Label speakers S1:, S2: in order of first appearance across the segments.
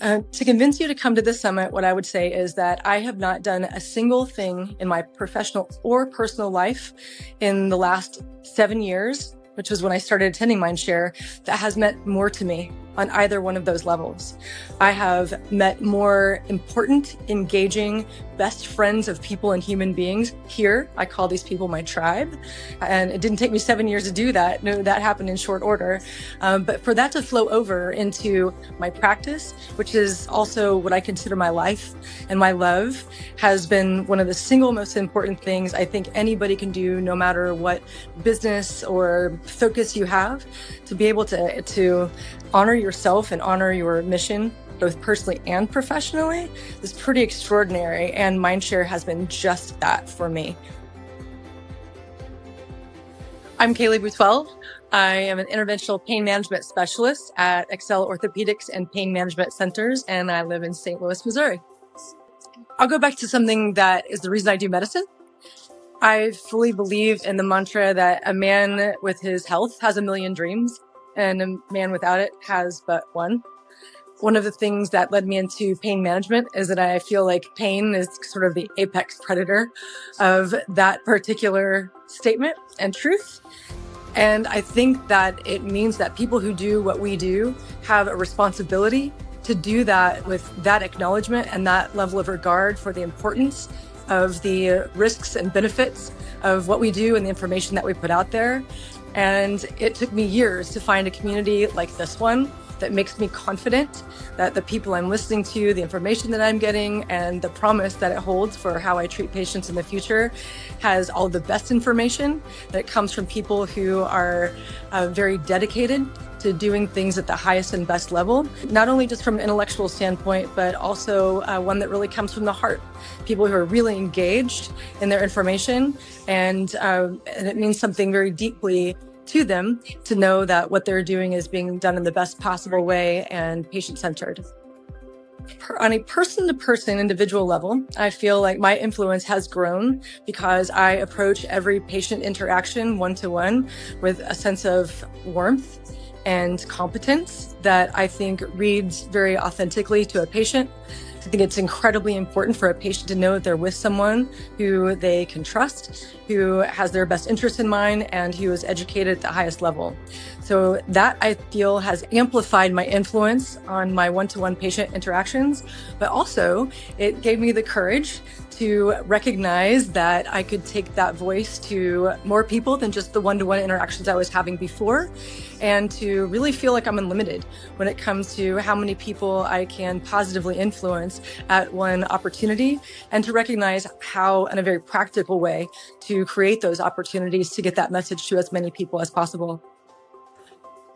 S1: To convince you to come to this summit, what I would say is that I have not done a single thing in my professional or personal life in the last 7 years, which was when I started attending Mindshare, that has meant more to me on either one of those levels. I have met more important, engaging, best friends of people and human beings here. I call these people my tribe. And it didn't take me 7 years to do that. No, that happened in short order. But for that to flow over into my practice, which is also what I consider my life and my love, has been one of the single most important things I think anybody can do, no matter what business or focus you have, to be able to honor yourself and honor your mission, both personally and professionally, is pretty extraordinary. And Mindshare has been just that for me. I'm Kayleigh Boutwell. I am an interventional pain management specialist at Excel Orthopedics and Pain Management Centers, and I live in St. Louis, Missouri. I'll go back to something that is the reason I do medicine. I fully believe in the mantra that a man with his health has a million dreams, and a man without it has but one. One of the things that led me into pain management is that I feel like pain is sort of the apex predator of that particular statement and truth. And I think that it means that people who do what we do have a responsibility to do that with that acknowledgement and that level of regard for the importance of the risks and benefits of what we do and the information that we put out there. And it took me years to find a community like this one that makes me confident that the people I'm listening to, the information that I'm getting, and the promise that it holds for how I treat patients in the future has all the best information that comes from people who are very dedicated to doing things at the highest and best level, not only just from an intellectual standpoint, but also one that really comes from the heart. People who are really engaged in their information, and it means something very deeply to them to know that what they're doing is being done in the best possible way and patient-centered. On a person-to-person individual level, I feel like my influence has grown because I approach every patient interaction one-to-one with a sense of warmth and competence that I think reads very authentically to a patient. I think it's incredibly important for a patient to know that they're with someone who they can trust, who has their best interest in mind, and who is educated at the highest level. So that, I feel, has amplified my influence on my one-to-one patient interactions, but also it gave me the courage to recognize that I could take that voice to more people than just the one-to-one interactions I was having before, and to really feel like I'm unlimited when it comes to how many people I can positively influence at one opportunity, and to recognize how, in a very practical way, to create those opportunities to get that message to as many people as possible.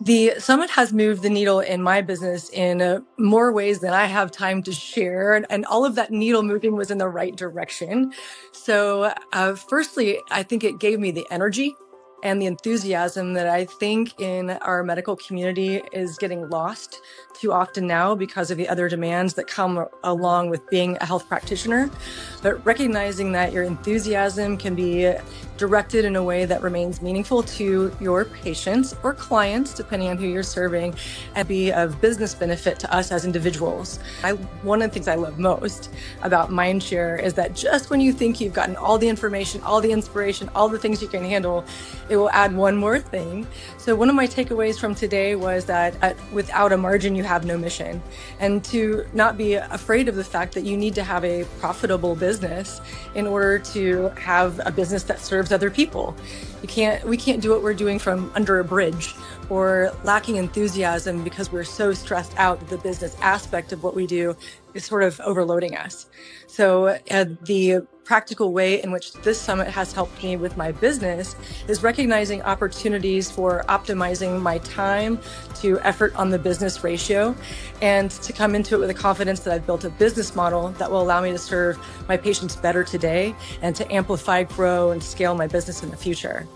S1: The summit has moved the needle in my business in more ways than I have time to share, and all of that needle moving was in the right direction. So firstly, I think it gave me the energy and the enthusiasm that I think in our medical community is getting lost too often now because of the other demands that come along with being a health practitioner. But recognizing that your enthusiasm can be directed in a way that remains meaningful to your patients or clients, depending on who you're serving, and be of business benefit to us as individuals. One of the things I love most about Mindshare is that just when you think you've gotten all the information, all the inspiration, all the things you can handle, it will add one more thing. So one of my takeaways from today was that without a margin, you have no mission. And to not be afraid of the fact that you need to have a profitable business in order to have a business that serves other people. We can't do what we're doing from under a bridge or lacking enthusiasm because we're so stressed out that the business aspect of what we do is sort of overloading us. So the practical way in which this summit has helped me with my business is recognizing opportunities for optimizing my time to effort on the business ratio, and to come into it with a confidence that I've built a business model that will allow me to serve my patients better today and to amplify, grow, and scale my business in the future.